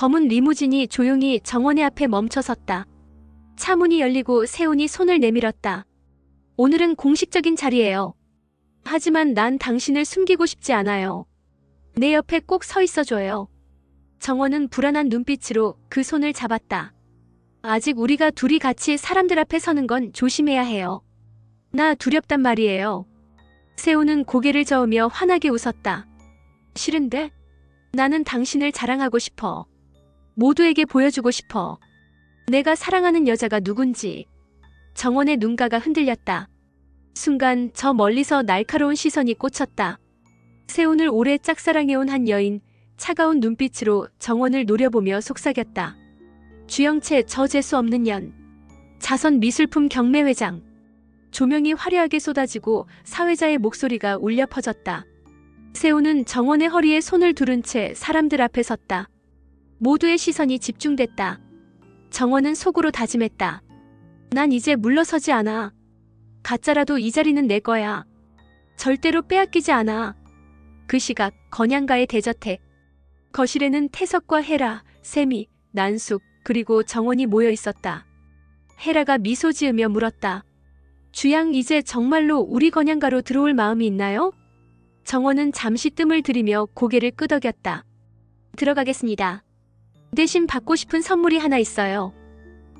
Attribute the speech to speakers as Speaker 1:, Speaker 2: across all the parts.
Speaker 1: 검은 리무진이 조용히 정원의 앞에 멈춰섰다. 차 문이 열리고 세훈이 손을 내밀었다. 오늘은 공식적인 자리예요. 하지만 난 당신을 숨기고 싶지 않아요. 내 옆에 꼭 서 있어줘요. 정원은 불안한 눈빛으로 그 손을 잡았다. 아직 우리가 둘이 같이 사람들 앞에 서는 건 조심해야 해요. 나 두렵단 말이에요. 세훈은 고개를 저으며 환하게 웃었다. 싫은데? 나는 당신을 자랑하고 싶어. 모두에게 보여주고 싶어. 내가 사랑하는 여자가 누군지. 정원의 눈가가 흔들렸다. 순간 저 멀리서 날카로운 시선이 꽂혔다. 세훈을 오래 짝사랑해온 한 여인, 차가운 눈빛으로 정원을 노려보며 속삭였다. 주영채 저 재수 없는 년. 자선 미술품 경매회장. 조명이 화려하게 쏟아지고 사회자의 목소리가 울려 퍼졌다. 세훈은 정원의 허리에 손을 두른 채 사람들 앞에 섰다. 모두의 시선이 집중됐다. 정원은 속으로 다짐했다. 난 이제 물러서지 않아. 가짜라도 이 자리는 내 거야. 절대로 빼앗기지 않아. 그 시각 건양가의 대저택. 거실에는 태석과 헤라, 세미, 난숙, 그리고 정원이 모여 있었다. 헤라가 미소 지으며 물었다. 주양 이제 정말로 우리 건양가로 들어올 마음이 있나요? 정원은 잠시 뜸을 들이며 고개를 끄덕였다. 들어가겠습니다. 대신 받고 싶은 선물이 하나 있어요.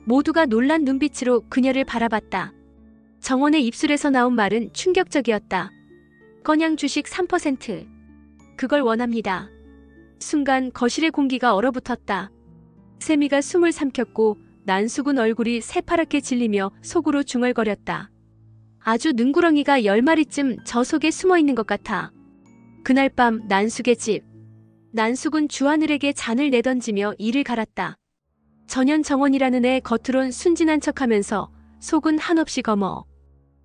Speaker 1: 모두가 놀란 눈빛으로 그녀를 바라봤다. 정원의 입술에서 나온 말은 충격적이었다. 건양 주식 3%. 그걸 원합니다. 순간 거실의 공기가 얼어붙었다. 세미가 숨을 삼켰고 난숙은 얼굴이 새파랗게 질리며 속으로 중얼거렸다. 아주 능구렁이가 10마리쯤 저 속에 숨어 있는 것 같아. 그날 밤 난숙의 집. 난숙은 주하늘에게 잔을 내던지며 이를 갈았다. 전현 정원이라는 애 겉으론 순진한 척하면서 속은 한없이 검어.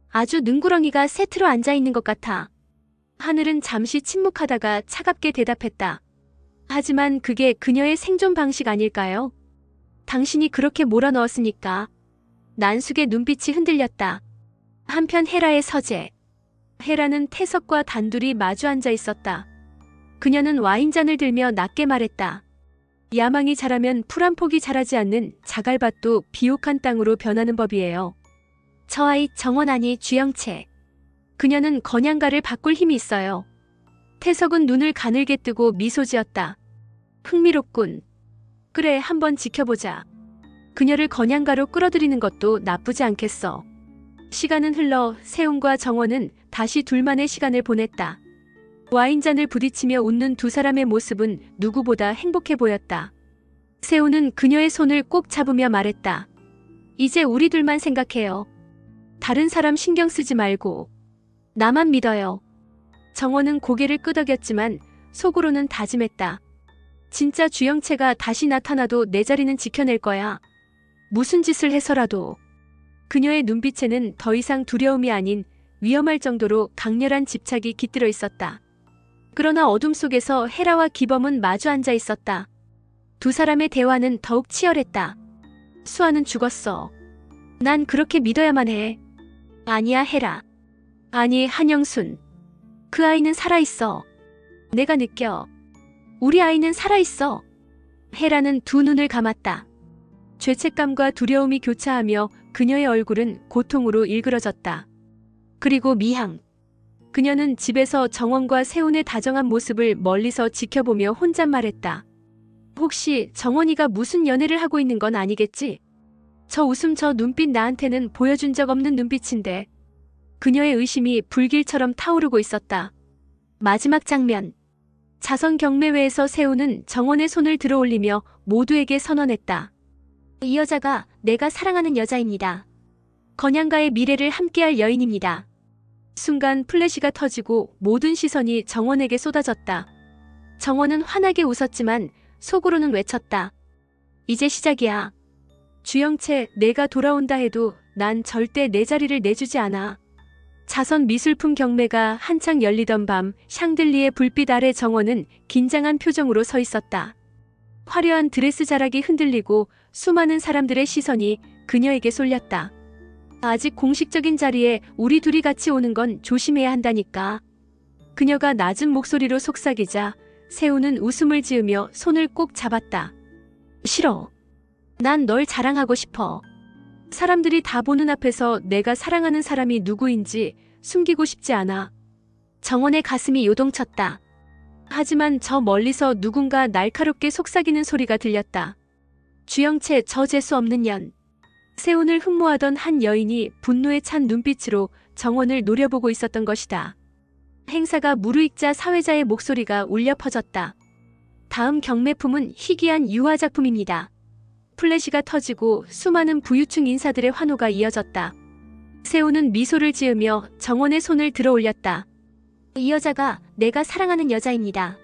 Speaker 1: 아주 능구렁이가 세트로 앉아있는 것 같아. 하늘은 잠시 침묵하다가 차갑게 대답했다. 하지만 그게 그녀의 생존 방식 아닐까요? 당신이 그렇게 몰아넣었으니까. 난숙의 눈빛이 흔들렸다. 한편 헤라의 서재. 헤라는 태석과 단둘이 마주 앉아 있었다. 그녀는 와인잔을 들며 낮게 말했다. 야망이 자라면 풀 한 폭이 자라지 않는 자갈밭도 비옥한 땅으로 변하는 법이에요. 저 아이 정원 아니 주영채. 그녀는 건양가를 바꿀 힘이 있어요. 태석은 눈을 가늘게 뜨고 미소 지었다. 흥미롭군. 그래 한번 지켜보자. 그녀를 건양가로 끌어들이는 것도 나쁘지 않겠어. 시간은 흘러 세훈과 정원은 다시 둘만의 시간을 보냈다. 와인잔을 부딪히며 웃는 두 사람의 모습은 누구보다 행복해 보였다. 세훈은 그녀의 손을 꼭 잡으며 말했다. 이제 우리 둘만 생각해요. 다른 사람 신경 쓰지 말고. 나만 믿어요. 정원은 고개를 끄덕였지만 속으로는 다짐했다. 진짜 주영채가 다시 나타나도 내 자리는 지켜낼 거야. 무슨 짓을 해서라도. 그녀의 눈빛에는 더 이상 두려움이 아닌 위험할 정도로 강렬한 집착이 깃들어 있었다. 그러나 어둠 속에서 헤라와 기범은 마주 앉아 있었다. 두 사람의 대화는 더욱 치열했다. 수아는 죽었어. 난 그렇게 믿어야만 해. 아니야 헤라. 아니 한영순. 그 아이는 살아있어. 내가 느껴. 우리 아이는 살아있어. 헤라는 두 눈을 감았다. 죄책감과 두려움이 교차하며 그녀의 얼굴은 고통으로 일그러졌다. 그리고 미향. 그녀는 집에서 정원과 세훈의 다정한 모습을 멀리서 지켜보며 혼잣말했다. 혹시 정원이가 무슨 연애를 하고 있는 건 아니겠지? 저 웃음 저 눈빛 나한테는 보여준 적 없는 눈빛인데. 그녀의 의심이 불길처럼 타오르고 있었다. 마지막 장면. 자선 경매회에서 세훈은 정원의 손을 들어올리며 모두에게 선언했다. 이 여자가 내가 사랑하는 여자입니다. 건양가의 미래를 함께할 여인입니다. 순간 플래시가 터지고 모든 시선이 정원에게 쏟아졌다. 정원은 환하게 웃었지만 속으로는 외쳤다. 이제 시작이야. 주영채 내가 돌아온다 해도 난 절대 내 자리를 내주지 않아. 자선 미술품 경매가 한창 열리던 밤 샹들리에 불빛 아래 정원은 긴장한 표정으로 서 있었다. 화려한 드레스 자락이 흔들리고 수많은 사람들의 시선이 그녀에게 쏠렸다. 아직 공식적인 자리에 우리 둘이 같이 오는 건 조심해야 한다니까. 그녀가 낮은 목소리로 속삭이자 세훈은 웃음을 지으며 손을 꼭 잡았다. 싫어. 난 널 자랑하고 싶어. 사람들이 다 보는 앞에서 내가 사랑하는 사람이 누구인지 숨기고 싶지 않아. 정원의 가슴이 요동쳤다. 하지만 저 멀리서 누군가 날카롭게 속삭이는 소리가 들렸다. 주영채 저 재수 없는 년. 세훈을 흠모하던 한 여인이 분노에 찬 눈빛으로 정원을 노려보고 있었던 것이다. 행사가 무르익자 사회자의 목소리가 울려 퍼졌다. 다음 경매품은 희귀한 유화작품입니다. 플래시가 터지고 수많은 부유층 인사들의 환호가 이어졌다. 세훈은 미소를 지으며 정원의 손을 들어 올렸다. 이 여자가 내가 사랑하는 여자입니다.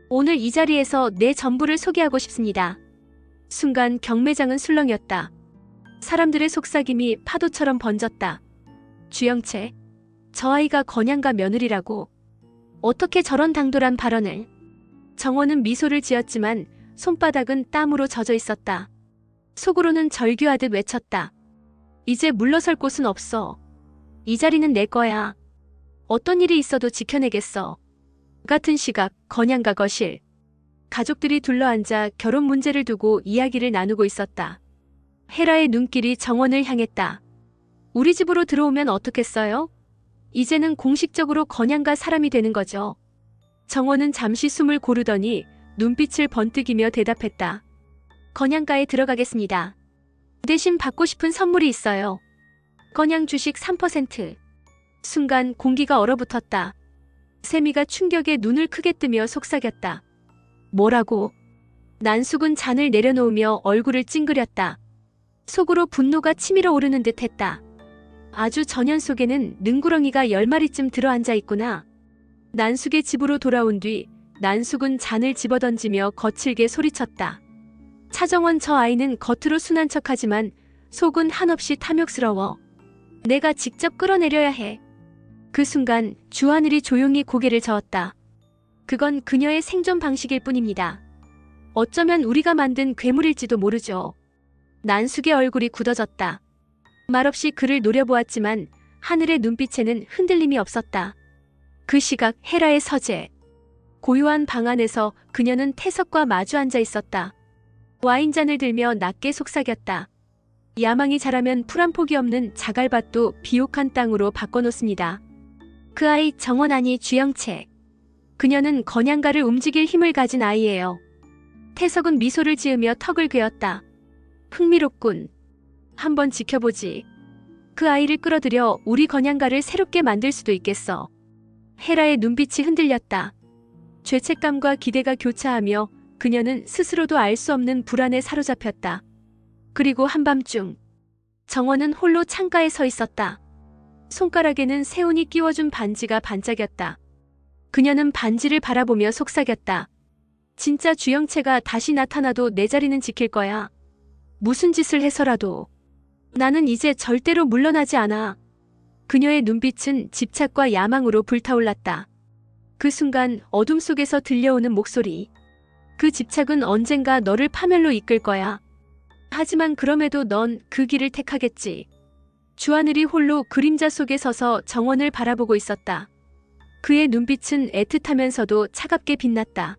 Speaker 1: 오늘 이 자리에서 내 전부를 소개하고 싶습니다. 순간 경매장은 술렁였다. 사람들의 속삭임이 파도처럼 번졌다. 주영채, 저 아이가 건양가 며느리라고. 어떻게 저런 당돌한 발언을. 정원은 미소를 지었지만 손바닥은 땀으로 젖어 있었다. 속으로는 절규하듯 외쳤다. 이제 물러설 곳은 없어. 이 자리는 내 거야. 어떤 일이 있어도 지켜내겠어. 같은 시각 건양가 거실. 가족들이 둘러앉아 결혼 문제를 두고 이야기를 나누고 있었다. 헤라의 눈길이 정원을 향했다. 우리 집으로 들어오면 어떻겠어요? 이제는 공식적으로 건양가 사람이 되는 거죠. 정원은 잠시 숨을 고르더니 눈빛을 번뜩이며 대답했다. 건양가에 들어가겠습니다. 대신 받고 싶은 선물이 있어요. 건양 주식 3%. 순간 공기가 얼어붙었다. 세미가 충격에 눈을 크게 뜨며 속삭였다. 뭐라고? 난숙은 잔을 내려놓으며 얼굴을 찡그렸다. 속으로 분노가 치밀어 오르는 듯 했다. 아주 전연 속에는 능구렁이가 10마리쯤 들어앉아 있구나. 난숙의 집으로 돌아온 뒤 난숙은 잔을 집어던지며 거칠게 소리쳤다. 차정원 저 아이는 겉으로 순한 척하지만 속은 한없이 탐욕스러워. 내가 직접 끌어내려야 해. 그 순간 주하늘이 조용히 고개를 저었다. 그건 그녀의 생존 방식일 뿐입니다. 어쩌면 우리가 만든 괴물일지도 모르죠. 난숙의 얼굴이 굳어졌다. 말없이 그를 노려보았지만 하늘의 눈빛에는 흔들림이 없었다. 그 시각 헤라의 서재. 고요한 방 안에서 그녀는 태석과 마주 앉아 있었다. 와인잔을 들며 낮게 속삭였다. 야망이 자라면 풀 한 폭이 없는 자갈밭도 비옥한 땅으로 바꿔놓습니다. 그 아이 정원 아니 주영채. 그녀는 건양가를 움직일 힘을 가진 아이예요. 태석은 미소를 지으며 턱을 괴었다. 흥미롭군. 한번 지켜보지. 그 아이를 끌어들여 우리 건양가를 새롭게 만들 수도 있겠어. 헤라의 눈빛이 흔들렸다. 죄책감과 기대가 교차하며 그녀는 스스로도 알 수 없는 불안에 사로잡혔다. 그리고 한밤중 정원은 홀로 창가에 서 있었다. 손가락에는 세훈이 끼워준 반지가 반짝였다. 그녀는 반지를 바라보며 속삭였다. 진짜 주영채가 다시 나타나도 내 자리는 지킬 거야. 무슨 짓을 해서라도. 나는 이제 절대로 물러나지 않아. 그녀의 눈빛은 집착과 야망으로 불타올랐다. 그 순간 어둠 속에서 들려오는 목소리. 그 집착은 언젠가 너를 파멸로 이끌 거야. 하지만 그럼에도 넌 그 길을 택하겠지. 주하늘이 홀로 그림자 속에 서서 정원을 바라보고 있었다. 그의 눈빛은 애틋하면서도 차갑게 빛났다.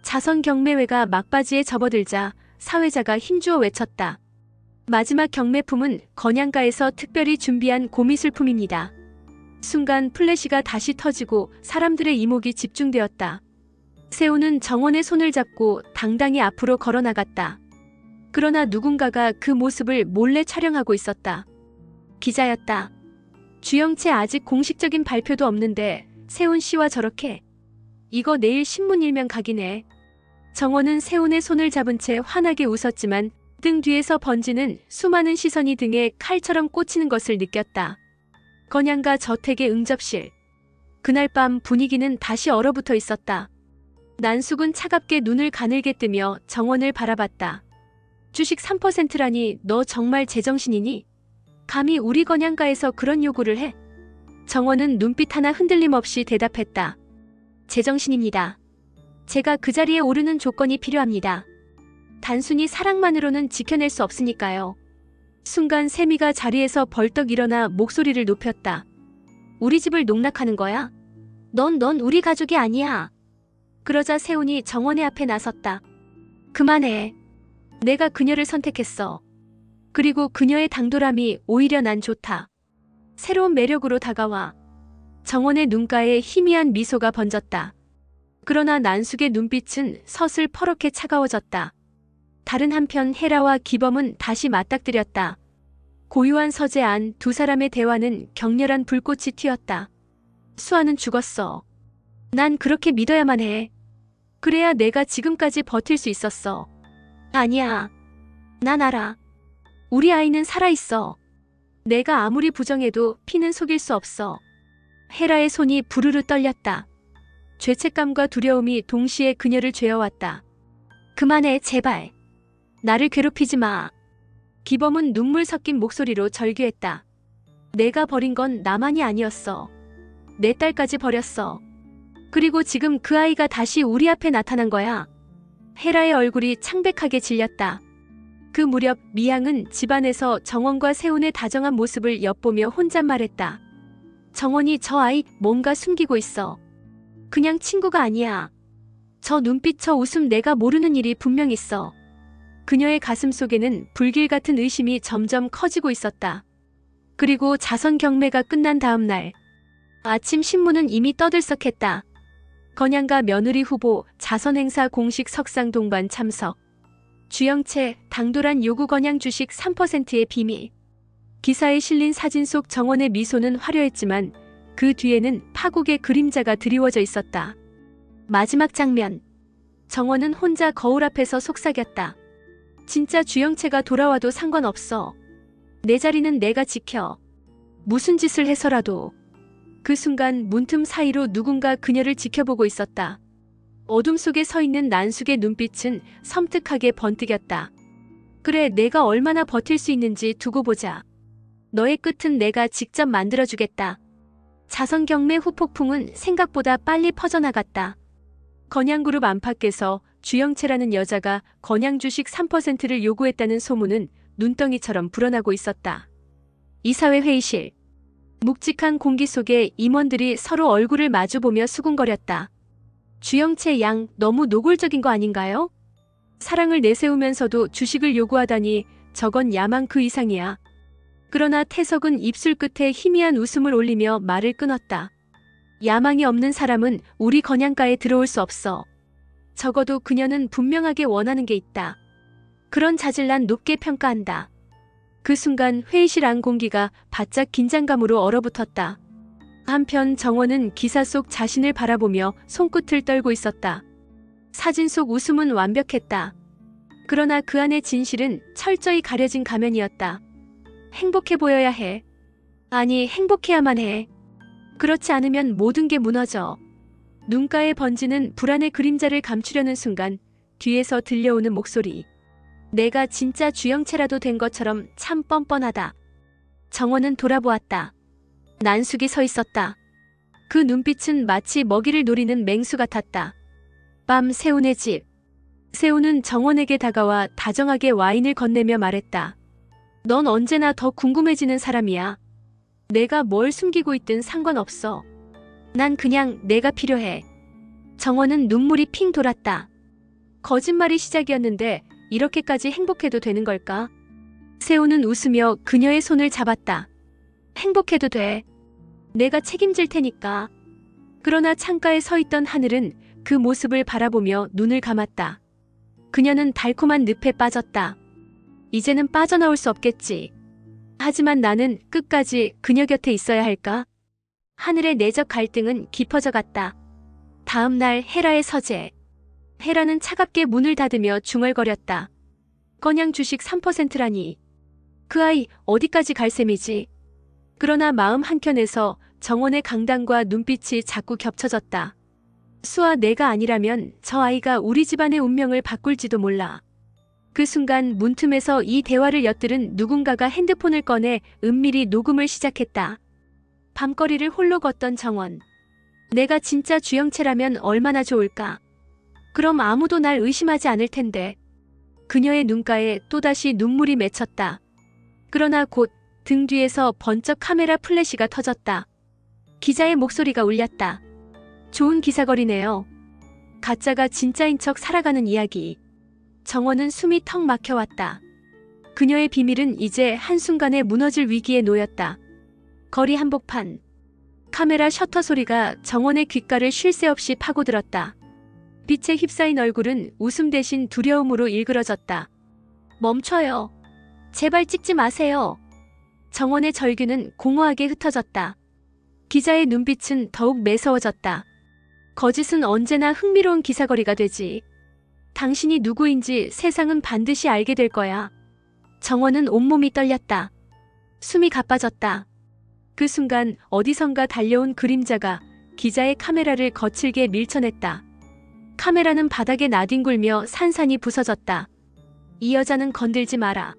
Speaker 1: 자선 경매회가 막바지에 접어들자 사회자가 힘주어 외쳤다. 마지막 경매품은 건양가에서 특별히 준비한 고미술품입니다. 순간 플래시가 다시 터지고 사람들의 이목이 집중되었다. 세훈은 정원의 손을 잡고 당당히 앞으로 걸어나갔다. 그러나 누군가가 그 모습을 몰래 촬영하고 있었다. 기자였다. 주영채 아직 공식적인 발표도 없는데 세훈 씨와 저렇게. 이거 내일 신문 일면 각이네. 정원은 세훈의 손을 잡은 채 환하게 웃었지만 등 뒤에서 번지는 수많은 시선이 등에 칼처럼 꽂히는 것을 느꼈다. 건양가 저택의 응접실. 그날 밤 분위기는 다시 얼어붙어 있었다. 난숙은 차갑게 눈을 가늘게 뜨며 정원을 바라봤다. 주식 3%라니 너 정말 제정신이니? 감히 우리 건양가에서 그런 요구를 해? 정원은 눈빛 하나 흔들림 없이 대답했다. 제정신입니다. 제가 그 자리에 오르는 조건이 필요합니다. 단순히 사랑만으로는 지켜낼 수 없으니까요. 순간 세미가 자리에서 벌떡 일어나 목소리를 높였다. 우리 집을 농락하는 거야? 넌 우리 가족이 아니야. 그러자 세훈이 정원의 앞에 나섰다. 그만해. 내가 그녀를 선택했어. 그리고 그녀의 당돌함이 오히려 난 좋다. 새로운 매력으로 다가와. 정원의 눈가에 희미한 미소가 번졌다. 그러나 난숙의 눈빛은 서슬 퍼렇게 차가워졌다. 다른 한편 헤라와 기범은 다시 맞닥뜨렸다. 고요한 서재 안 두 사람의 대화는 격렬한 불꽃이 튀었다. 수아는 죽었어. 난 그렇게 믿어야만 해. 그래야 내가 지금까지 버틸 수 있었어. 아니야. 난 알아. 우리 아이는 살아있어. 내가 아무리 부정해도 피는 속일 수 없어. 헤라의 손이 부르르 떨렸다. 죄책감과 두려움이 동시에 그녀를 죄어왔다. 그만해, 제발. 나를 괴롭히지 마. 기범은 눈물 섞인 목소리로 절규했다. 내가 버린 건 나만이 아니었어. 내 딸까지 버렸어. 그리고 지금 그 아이가 다시 우리 앞에 나타난 거야. 헤라의 얼굴이 창백하게 질렸다. 그 무렵 미양은 집안에서 정원과 세훈의 다정한 모습을 엿보며 혼잣말했다. 정원이 저 아이 뭔가 숨기고 있어. 그냥 친구가 아니야. 저 눈빛 저 웃음 내가 모르는 일이 분명 있어. 그녀의 가슴 속에는 불길 같은 의심이 점점 커지고 있었다. 그리고 자선 경매가 끝난 다음 날 아침 신문은 이미 떠들썩했다. 건양가 며느리 후보 자선 행사 공식 석상 동반 참석. 주영채 당돌한 요구 건양 주식 3%의 비밀. 기사에 실린 사진 속 정원의 미소는 화려했지만 그 뒤에는 파국의 그림자가 드리워져 있었다. 마지막 장면. 정원은 혼자 거울 앞에서 속삭였다. 진짜 주영채가 돌아와도 상관없어. 내 자리는 내가 지켜. 무슨 짓을 해서라도. 그 순간 문틈 사이로 누군가 그녀를 지켜보고 있었다. 어둠 속에 서 있는 난숙의 눈빛은 섬뜩하게 번뜩였다. 그래, 내가 얼마나 버틸 수 있는지 두고 보자. 너의 끝은 내가 직접 만들어주겠다. 자선 경매 후폭풍은 생각보다 빨리 퍼져나갔다. 건양그룹 안팎에서 주영채라는 여자가 건양 주식 3%를 요구했다는 소문은 눈덩이처럼 불어나고 있었다. 이사회 회의실. 묵직한 공기 속에 임원들이 서로 얼굴을 마주보며 수군거렸다. 주영채 양 너무 노골적인 거 아닌가요? 사랑을 내세우면서도 주식을 요구하다니 저건 야망 그 이상이야. 그러나 태석은 입술 끝에 희미한 웃음을 올리며 말을 끊었다. 야망이 없는 사람은 우리 건양가에 들어올 수 없어. 적어도 그녀는 분명하게 원하는 게 있다. 그런 자질 난 높게 평가한다. 그 순간 회의실 안 공기가 바짝 긴장감으로 얼어붙었다. 한편 정원은 기사 속 자신을 바라보며 손끝을 떨고 있었다. 사진 속 웃음은 완벽했다. 그러나 그 안의 진실은 철저히 가려진 가면이었다. 행복해 보여야 해. 아니, 행복해야만 해. 그렇지 않으면 모든 게 무너져. 눈가에 번지는 불안의 그림자를 감추려는 순간 뒤에서 들려오는 목소리. 내가 진짜 주영채라도 된 것처럼 참 뻔뻔하다. 정원은 돌아보았다. 난숙이 서 있었다. 그 눈빛은 마치 먹이를 노리는 맹수 같았다. 밤 세훈의 집. 세훈은 정원에게 다가와 다정하게 와인을 건네며 말했다. 넌 언제나 더 궁금해지는 사람이야. 내가 뭘 숨기고 있든 상관없어. 난 그냥 내가 필요해. 정원은 눈물이 핑 돌았다. 거짓말이 시작이었는데 이렇게까지 행복해도 되는 걸까? 세훈은 웃으며 그녀의 손을 잡았다. 행복해도 돼. 내가 책임질 테니까. 그러나 창가에 서 있던 하늘은 그 모습을 바라보며 눈을 감았다. 그녀는 달콤한 늪에 빠졌다. 이제는 빠져나올 수 없겠지. 하지만 나는 끝까지 그녀 곁에 있어야 할까? 하늘의 내적 갈등은 깊어져 갔다. 다음 날 헤라의 서재. 헤라는 차갑게 문을 닫으며 중얼거렸다. 건양 주식 3%라니. 그 아이 어디까지 갈 셈이지? 그러나 마음 한켠에서 정원의 강단과 눈빛이 자꾸 겹쳐졌다. 수아, 내가 아니라면 저 아이가 우리 집안의 운명을 바꿀지도 몰라. 그 순간 문틈에서 이 대화를 엿들은 누군가가 핸드폰을 꺼내 은밀히 녹음을 시작했다. 밤거리를 홀로 걷던 정원. 내가 진짜 주영채라면 얼마나 좋을까? 그럼 아무도 날 의심하지 않을 텐데. 그녀의 눈가에 또다시 눈물이 맺혔다. 그러나 곧 등 뒤에서 번쩍 카메라 플래시가 터졌다. 기자의 목소리가 울렸다. 좋은 기사거리네요. 가짜가 진짜인 척 살아가는 이야기. 정원은 숨이 턱 막혀왔다. 그녀의 비밀은 이제 한순간에 무너질 위기에 놓였다. 거리 한복판. 카메라 셔터 소리가 정원의 귓가를 쉴 새 없이 파고들었다. 빛에 휩싸인 얼굴은 웃음 대신 두려움으로 일그러졌다. 멈춰요. 제발 찍지 마세요. 정원의 절규는 공허하게 흩어졌다. 기자의 눈빛은 더욱 매서워졌다. 거짓은 언제나 흥미로운 기사거리가 되지. 당신이 누구인지 세상은 반드시 알게 될 거야. 정원은 온몸이 떨렸다. 숨이 가빠졌다. 그 순간 어디선가 달려온 그림자가 기자의 카메라를 거칠게 밀쳐냈다. 카메라는 바닥에 나뒹굴며 산산이 부서졌다. 이 여자는 건들지 마라.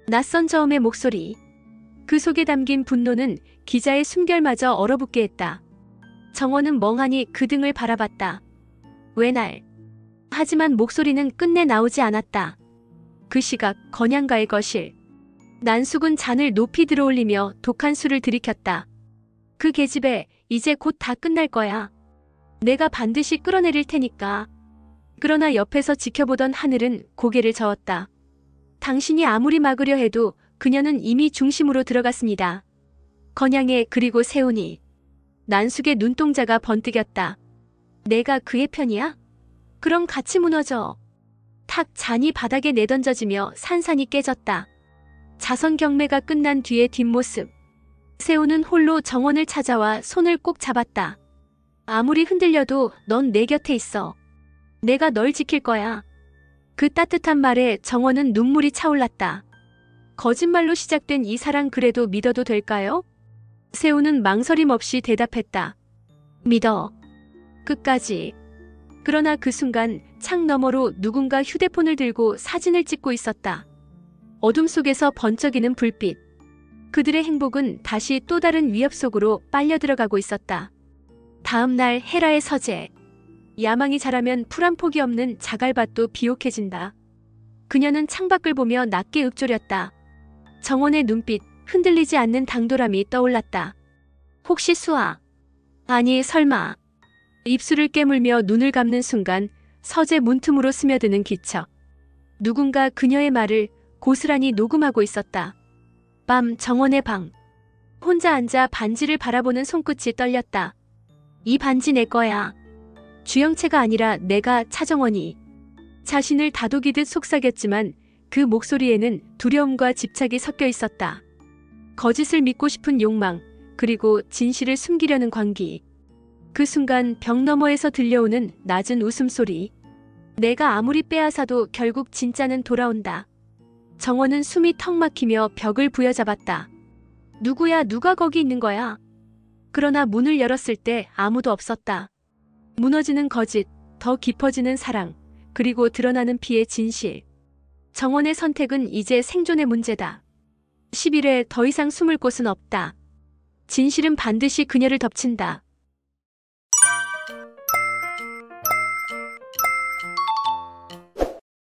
Speaker 1: 낯선 저음의 목소리. 그 속에 담긴 분노는 기자의 숨결마저 얼어붙게 했다. 정원은 멍하니 그 등을 바라봤다. 왜 날? 하지만 목소리는 끝내 나오지 않았다. 그 시각 건양가의 거실. 난숙은 잔을 높이 들어올리며 독한 술을 들이켰다. 그 계집애 이제 곧 다 끝날 거야. 내가 반드시 끌어내릴 테니까. 그러나 옆에서 지켜보던 하늘은 고개를 저었다. 당신이 아무리 막으려 해도 그녀는 이미 중심으로 들어갔습니다. 건양애 그리고 세훈이. 난숙의 눈동자가 번뜩였다. 내가 그의 편이야? 그럼 같이 무너져. 탁 잔이 바닥에 내던져지며 산산이 깨졌다. 자선 경매가 끝난 뒤의 뒷모습. 세훈은 홀로 정원을 찾아와 손을 꼭 잡았다. 아무리 흔들려도 넌 내 곁에 있어. 내가 널 지킬 거야. 그 따뜻한 말에 정원은 눈물이 차올랐다. 거짓말로 시작된 이 사랑 그래도 믿어도 될까요? 세훈은 망설임 없이 대답했다. 믿어. 끝까지. 그러나 그 순간 창 너머로 누군가 휴대폰을 들고 사진을 찍고 있었다. 어둠 속에서 번쩍이는 불빛. 그들의 행복은 다시 또 다른 위협 속으로 빨려 들어가고 있었다. 다음 날 헤라의 서재. 야망이 자라면 풀 한 폭이 없는 자갈밭도 비옥해진다. 그녀는 창밖을 보며 낮게 읊조렸다. 정원의 눈빛, 흔들리지 않는 당돌함이 떠올랐다. 혹시 수아? 아니 설마. 입술을 깨물며 눈을 감는 순간 서재 문틈으로 스며드는 기척. 누군가 그녀의 말을 고스란히 녹음하고 있었다. 밤 정원의 방. 혼자 앉아 반지를 바라보는 손끝이 떨렸다. 이 반지 내 거야. 주영채가 아니라 내가 차정원이. 자신을 다독이듯 속삭였지만 그 목소리에는 두려움과 집착이 섞여 있었다. 거짓을 믿고 싶은 욕망, 그리고 진실을 숨기려는 광기. 그 순간 벽 너머에서 들려오는 낮은 웃음소리. 내가 아무리 빼앗아도 결국 진짜는 돌아온다. 정원은 숨이 턱 막히며 벽을 부여잡았다. 누구야, 누가 거기 있는 거야? 그러나 문을 열었을 때 아무도 없었다. 무너지는 거짓, 더 깊어지는 사랑, 그리고 드러나는 피의 진실. 정원의 선택은 이제 생존의 문제다. 10일에 더 이상 숨을 곳은 없다. 진실은 반드시 그녀를 덮친다.